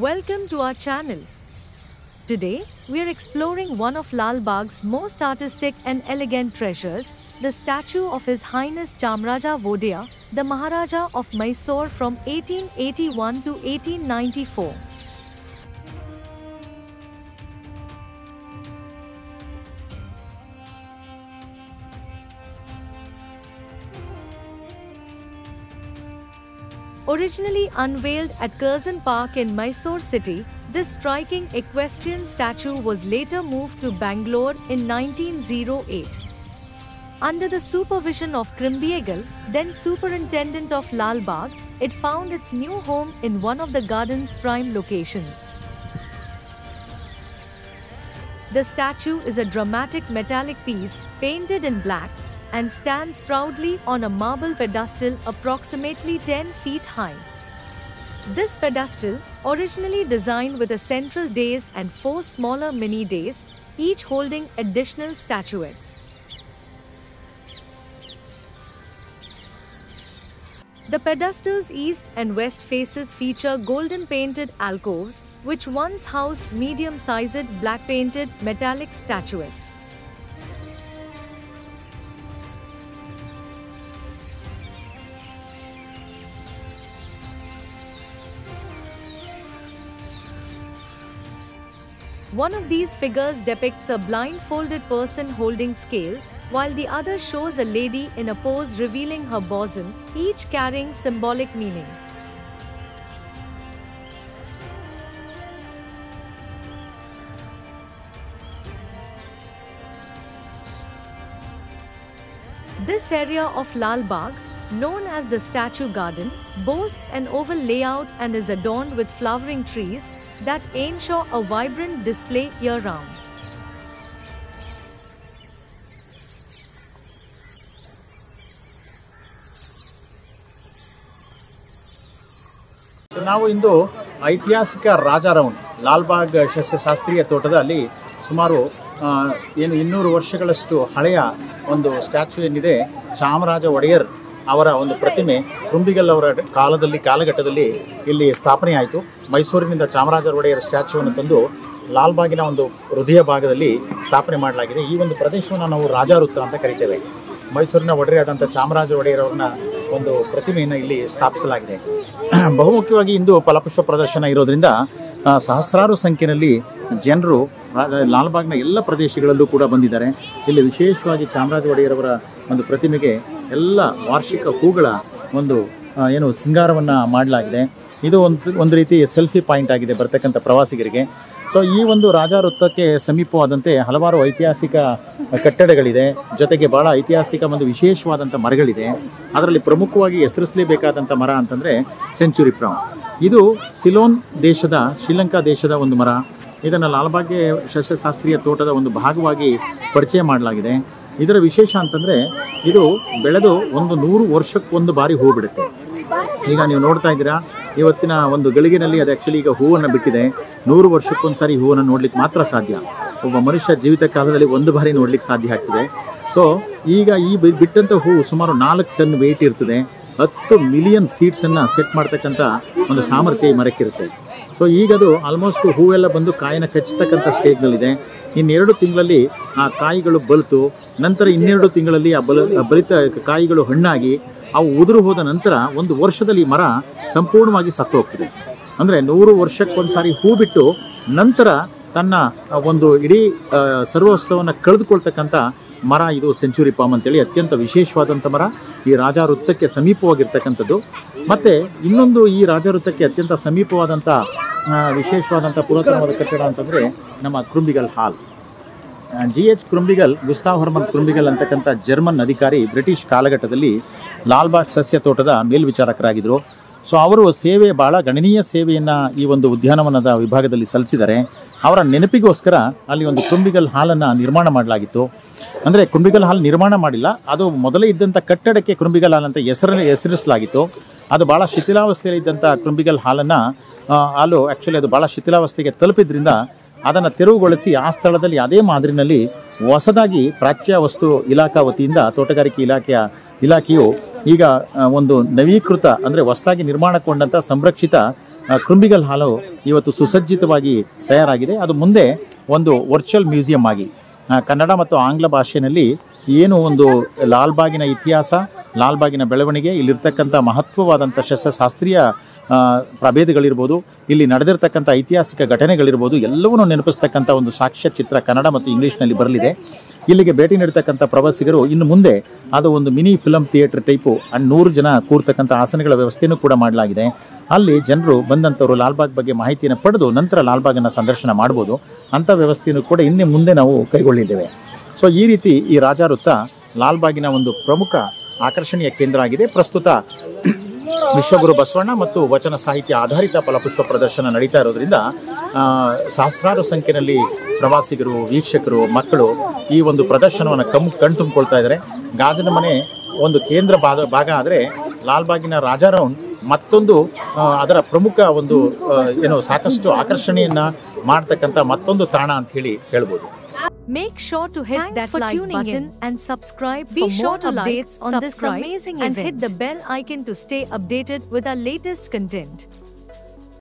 Welcome to our channel. Today, we are exploring one of Lal Bagh's most artistic and elegant treasures, the statue of His Highness Chamraja Vodaya, the Maharaja of Mysore from 1881 to 1894. Originally unveiled at Curzon Park in Mysore city, this striking equestrian statue was later moved to Bangalore in 1908. Under the supervision of Krimbiegal, then superintendent of Lal Bagh, it found its new home in one of the garden's prime locations. The statue is a dramatic metallic piece painted in black and stands proudly on a marble pedestal approximately 10 feet high. This pedestal, originally designed with a central dais and 4 smaller mini dais, each holding additional statuettes. The pedestal's east and west faces feature golden painted alcoves, which once housed medium-sized black painted metallic statuettes. One of these figures depicts a blindfolded person holding scales, while the other shows a lady in a pose revealing her bosom, each carrying symbolic meaning. This area of Lal Bagh, known as the Statue Garden, boasts an oval layout and is adorned with flowering trees that ensure a vibrant display year-round. ನಾವು ಇಂದು ಐತಿಹಾಸಿಕ Raja round Lalbagh ಸಸ್ಯಶಾಸ್ತ್ರೀಯ ತೋಟದಲ್ಲಿ ಸುಮಾರು 200 ವರ್ಷಗಳಷ್ಟು ಹಳೆಯ ಒಂದು statue ಏನಿದೆ, ಚಾಮರಾಜ ಒಡೆಯರ್ ಅವರ ಒಂದು ಪ್ರತಿಮೆ ಕುಂಬಿಗಲ್ ಅವರ ಕಾಲಘಟ್ಟದಲ್ಲಿ ಇಲ್ಲಿ ಸ್ಥಾಪನೆ ಆಯಿತು. ಮೈಸೂರಿನಿಂದ ಚಾಮರಾಜ ಒಡೆಯರ್ ಸ್ಟ್ಯಾಚ್ಯೂವನ್ನು ತಂದು ಲಾಲ್ಬಾಗಿನ ಒಂದು ಹೃದಯ ಭಾಗದಲ್ಲಿ ಸ್ಥಾಪನೆ ಮಾಡಲಾಗಿದೆ. ಈ ಒಂದು ಪ್ರದೇಶವನ್ನು ನಾವು ರಾಜವೃತ್ತ ಅಂತ ಕರಿತೇವೆ. ಮೈಸೂರಿನ ಒಡೆಯರಾದಂಥ ಚಾಮರಾಜ ಒಡೆಯರ್ ಅವ್ರನ್ನ ಒಂದು ಪ್ರತಿಮೆಯನ್ನು ಇಲ್ಲಿ ಸ್ಥಾಪಿಸಲಾಗಿದೆ. ಬಹುಮುಖ್ಯವಾಗಿ ಇಂದು ಫಲಪುಷ್ಪ ಪ್ರದರ್ಶನ ಇರೋದ್ರಿಂದ ಸಹಸ್ರಾರು ಸಂಖ್ಯೆಯಲ್ಲಿ ಜನರು ಲಾಲ್ಬಾಗ್ನ ಎಲ್ಲ ಪ್ರದೇಶಗಳಲ್ಲೂ ಕೂಡ ಬಂದಿದ್ದಾರೆ. ಇಲ್ಲಿ ವಿಶೇಷವಾಗಿ ಚಾಮರಾಜ ಒಡೆಯರವರ ಒಂದು ಪ್ರತಿಮೆಗೆ ಎಲ್ಲ ವಾರ್ಷಿಕ ಹೂಗಳ ಒಂದು ಸಿಂಗಾರವನ್ನು ಮಾಡಲಾಗಿದೆ. ಇದು ಒಂದು ರೀತಿ ಸೆಲ್ಫಿ ಪಾಯಿಂಟ್ ಆಗಿದೆ ಬರ್ತಕ್ಕಂಥ ಪ್ರವಾಸಿಗರಿಗೆ. ಸೊ ಈ ಒಂದು ರಾಜಾ ವೃತ್ತಕ್ಕೆ ಸಮೀಪವಾದಂತೆ ಹಲವಾರು ಐತಿಹಾಸಿಕ ಕಟ್ಟಡಗಳಿದೆ, ಜೊತೆಗೆ ಭಾಳ ಐತಿಹಾಸಿಕ ಒಂದು ವಿಶೇಷವಾದಂಥ ಮರಗಳಿದೆ. ಅದರಲ್ಲಿ ಪ್ರಮುಖವಾಗಿ ಹೆಸರಿಸಲೇಬೇಕಾದಂಥ ಮರ ಅಂತಂದರೆ ಸೆಂಚುರಿ ಪ್ರಾಮ್. ಇದು ಸಿಲೋನ್ ದೇಶದ, ಶ್ರೀಲಂಕಾ ದೇಶದ ಒಂದು ಮರ. ಇದನ್ನು ಲಾಲ್ಬಾಗ್ಗೆ ಸಸ್ಯಶಾಸ್ತ್ರೀಯ ತೋಟದ ಒಂದು ಭಾಗವಾಗಿ ಪರಿಚಯ ಮಾಡಲಾಗಿದೆ. ಇದರ ವಿಶೇಷ ಅಂತಂದರೆ ಇದು ಬೆಳೆದು 100 ವರ್ಷಕ್ಕೊಂದು ಬಾರಿ ಹೂ ಬಿಡುತ್ತೆ. ಈಗ ನೀವು ನೋಡ್ತಾ ಇದ್ದೀರಾ, ಇವತ್ತಿನ ಒಂದು ಗಳಿಗೆನಲ್ಲಿ ಅದು ಆ್ಯಕ್ಚುಲಿ ಈಗ ಹೂವನ್ನು ಬಿಟ್ಟಿದೆ. 100 ವರ್ಷಕ್ಕೊಂದು ಸಾರಿ ಹೂವನ್ನು ನೋಡ್ಲಿಕ್ಕೆ ಮಾತ್ರ ಸಾಧ್ಯ. ಒಬ್ಬ ಮನುಷ್ಯ ಜೀವಿತ ಕಾಲದಲ್ಲಿ ಒಂದು ಬಾರಿ ನೋಡ್ಲಿಕ್ಕೆ ಸಾಧ್ಯ ಆಗ್ತದೆ. ಸೊ ಈಗ ಈ ಬಿಟ್ಟಂಥ ಹೂವು ಸುಮಾರು 4 ಟನ್ ವೆಯ್ಟ್ ಇರ್ತದೆ. 10 ಮಿಲಿಯನ್ ಸೀಡ್ಸನ್ನು ಸೆಟ್ ಮಾಡ್ತಕ್ಕಂಥ ಒಂದು ಸಾಮರ್ಥ್ಯ ಈ ಮರಕ್ಕಿರುತ್ತೆ. ಸೊ ಈಗದು ಆಲ್ಮೋಸ್ಟ್ ಹೂವೆಲ್ಲ ಬಂದು ಕಾಯಿನ ಕಚ್ಚತಕ್ಕಂಥ ಸ್ಟೇಜ್ನಲ್ಲಿದೆ. ಇನ್ನೆರಡು ತಿಂಗಳಲ್ಲಿ ಆ ಕಾಯಿಗಳು ಬಲಿತು, ನಂತರ 2 ತಿಂಗಳಲ್ಲಿ ಆ ಬಲಿತ ಕಾಯಿಗಳು ಹಣ್ಣಾಗಿ ಅವು ಉದುರು ಹೋದ ನಂತರ 1 ವರ್ಷದಲ್ಲಿ ಮರ ಸಂಪೂರ್ಣವಾಗಿ ಸತ್ತು ಹೋಗ್ತದೆ. ಅಂದರೆ 100 ವರ್ಷಕ್ಕೊಂದು ಸಾರಿ ಹೂ ಬಿಟ್ಟು ನಂತರ ತನ್ನ ಒಂದು ಇಡೀ ಸರ್ವಸ್ವವನ್ನು ಕಳೆದುಕೊಳ್ತಕ್ಕಂಥ ಮರ ಇದು ಸೆಂಚುರಿ ಪಾಮ್ ಅಂತೇಳಿ ಅತ್ಯಂತ ವಿಶೇಷವಾದಂಥ ಮರ. ಈ ರಾಜಾ ವೃತ್ತಕ್ಕೆ ಸಮೀಪವಾಗಿರ್ತಕ್ಕಂಥದ್ದು. ಮತ್ತು ಇನ್ನೊಂದು ಈ ರಾಜಾ ವೃತ್ತಕ್ಕೆ ಅತ್ಯಂತ ಸಮೀಪವಾದಂಥ ವಿಶೇಷವಾದಂಥ ಪುರಾತನವಾದ ಕಟ್ಟಡ ಅಂತಂದರೆ ನಮ್ಮ ಕ್ರುಂಬಿಗಲ್ ಹಾಲ್. GH ಕ್ರುಂಬಿಗಲ್, ಗುಸ್ತಾವ್ ಹರ್ಮನ್ ಕ್ರುಂಬಿಗಲ್ ಅಂತಕ್ಕಂಥ ಜರ್ಮನ್ ಅಧಿಕಾರಿ ಬ್ರಿಟಿಷ್ ಕಾಲಘಟ್ಟದಲ್ಲಿ ಲಾಲ್ಬಾಗ್ ಸಸ್ಯ ತೋಟದ ಮೇಲ್ವಿಚಾರಕರಾಗಿದ್ದರು. ಸೊ ಅವರು ಭಾಳ ಗಣನೀಯ ಸೇವೆಯನ್ನು ಈ ಒಂದು ಉದ್ಯಾನವನದ ವಿಭಾಗದಲ್ಲಿ ಸಲ್ಲಿಸಿದ್ದಾರೆ. ಅವರ ನೆನಪಿಗೋಸ್ಕರ ಅಲ್ಲಿ ಒಂದು ಕ್ರುಂಬಿಗಲ್ ಹಾಲನ್ನು ನಿರ್ಮಾಣ ಮಾಡಲಾಗಿತ್ತು. ಅಂದರೆ ಕ್ರುಂಬಿಗಲ್ ಹಾಲ್ ನಿರ್ಮಾಣ ಮಾಡಿಲ್ಲ, ಅದು ಮೊದಲೇ ಇದ್ದಂಥ ಕಟ್ಟಡಕ್ಕೆ ಕ್ರುಂಬಿಗಲ್ ಹಾಲ್ ಅಂತ ಹೆಸರಿಸಲಾಗಿತ್ತು. ಅದು ಭಾಳ ಶಿಥಿಲಾವಸ್ಥೆಯಲ್ಲಿ ಇದ್ದಂಥ ಕ್ರುಂಬಿಗಲ್ ಹಾಲನ್ನು ಆ್ಯಕ್ಚುಲಿ ಅದು ಭಾಳ ಶಿಥಿಲಾವಸ್ಥೆಗೆ ತಲುಪಿದ್ರಿಂದ ಅದನ್ನು ತೆರವುಗೊಳಿಸಿ ಆ ಸ್ಥಳದಲ್ಲಿ ಅದೇ ಮಾದರಿನಲ್ಲಿ ಹೊಸದಾಗಿ ಪ್ರಾಚ್ಯ ವಸ್ತು ಇಲಾಖಾ ವತಿಯಿಂದ ತೋಟಗಾರಿಕೆ ಇಲಾಖೆಯು ಈಗ ಒಂದು ನವೀಕೃತ ಅಂದರೆ ಹೊಸದಾಗಿ ನಿರ್ಮಾಣಗೊಂಡಂಥ ಸಂರಕ್ಷಿತ ಕೃಂಬಿಗಲ್ ಹಾಲು ಇವತ್ತು ಸುಸಜ್ಜಿತವಾಗಿ ತಯಾರಾಗಿದೆ. ಅದು ಮುಂದೆ ಒಂದು ವರ್ಚುವಲ್ ಮ್ಯೂಸಿಯಂ ಆಗಿ ಕನ್ನಡ ಮತ್ತು ಆಂಗ್ಲ ಭಾಷೆಯಲ್ಲಿ ಏನು ಒಂದು ಲಾಲ್ಬಾಗಿನ ಇತಿಹಾಸ, ಲಾಲ್ಬಾಗಿನ ಬೆಳವಣಿಗೆ, ಇಲ್ಲಿರ್ತಕ್ಕಂಥ ಮಹತ್ವವಾದಂಥ ಶಸ್ತ್ರಶಾಸ್ತ್ರೀಯ ಪ್ರಭೇದಗಳಿರ್ಬೋದು, ಇಲ್ಲಿ ನಡೆದಿರ್ತಕ್ಕಂಥ ಐತಿಹಾಸಿಕ ಘಟನೆಗಳಿರ್ಬೋದು, ಎಲ್ಲವನ್ನೂ ನೆನಪಿಸ್ತಕ್ಕಂಥ ಒಂದು ಸಾಕ್ಷ್ಯ ಚಿತ್ರ ಕನ್ನಡ ಮತ್ತು ಇಂಗ್ಲೀಷ್ನಲ್ಲಿ ಬರಲಿದೆ. ಇಲ್ಲಿಗೆ ಭೇಟಿ ನೀಡ್ತಕ್ಕಂಥ ಪ್ರವಾಸಿಗರು ಇನ್ನು ಮುಂದೆ ಅದು ಒಂದು ಮಿನಿ ಫಿಲಮ್ ಥಿಯೇಟರ್ ಟೈಪು 100 ಜನ ಕೂರ್ತಕ್ಕಂಥ ಆಸನಗಳ ವ್ಯವಸ್ಥೆಯನ್ನು ಕೂಡ ಮಾಡಲಾಗಿದೆ. ಅಲ್ಲಿ ಜನರು ಬಂದಂಥವರು ಲಾಲ್ಬಾಗ್ ಬಗ್ಗೆ ಮಾಹಿತಿಯನ್ನು ಪಡೆದು ನಂತರ ಲಾಲ್ಬಾಗನ್ನು ಸಂದರ್ಶನ ಮಾಡ್ಬೋದು. ಅಂಥ ವ್ಯವಸ್ಥೆಯನ್ನು ಕೂಡ ಇನ್ನು ಮುಂದೆ ನಾವು ಕೈಗೊಳ್ಳಿದ್ದೇವೆ. ಸೊ ಈ ರೀತಿ ಈ ರಾಜಾ ವೃತ್ತ ಲಾಲ್ಬಾಗಿನ ಒಂದು ಪ್ರಮುಖ ಆಕರ್ಷಣೀಯ ಕೇಂದ್ರ ಆಗಿದೆ. ಪ್ರಸ್ತುತ ವಿಶ್ವಗುರು ಬಸವಣ್ಣ ಮತ್ತು ವಚನ ಸಾಹಿತ್ಯ ಆಧಾರಿತ ಫಲಪುಷ್ಪ ಪ್ರದರ್ಶನ ನಡೀತಾ ಇರೋದ್ರಿಂದ ಸಹಸ್ರಾರು ಸಂಖ್ಯೆಯಲ್ಲಿ ಪ್ರವಾಸಿಗರು, ವೀಕ್ಷಕರು, ಮಕ್ಕಳು ಈ ಒಂದು ಪ್ರದರ್ಶನವನ್ನು ಕಣ್ತುಂಬಿಕೊಳ್ತಾ ಇದ್ದಾರೆ. ಗಾಜನ ಮನೆ ಒಂದು ಕೇಂದ್ರ ಭಾಗ ಆದರೆ ಲಾಲ್ಬಾಗಿನ ರಾಜಾ ರೌಂಡ್ ಮತ್ತೊಂದು ಅದರ ಪ್ರಮುಖ ಒಂದು ಸಾಕಷ್ಟು ಆಕರ್ಷಣೆಯನ್ನ ಮಾಡ್ತಕ್ಕಂಥ ಮತ್ತೊಂದು ತಾಣ ಅಂತ ಹೇಳ್ಬೋದು. Make sure to hit that like button and subscribe for more updates on this amazing event and hit the bell icon to stay updated with our latest content.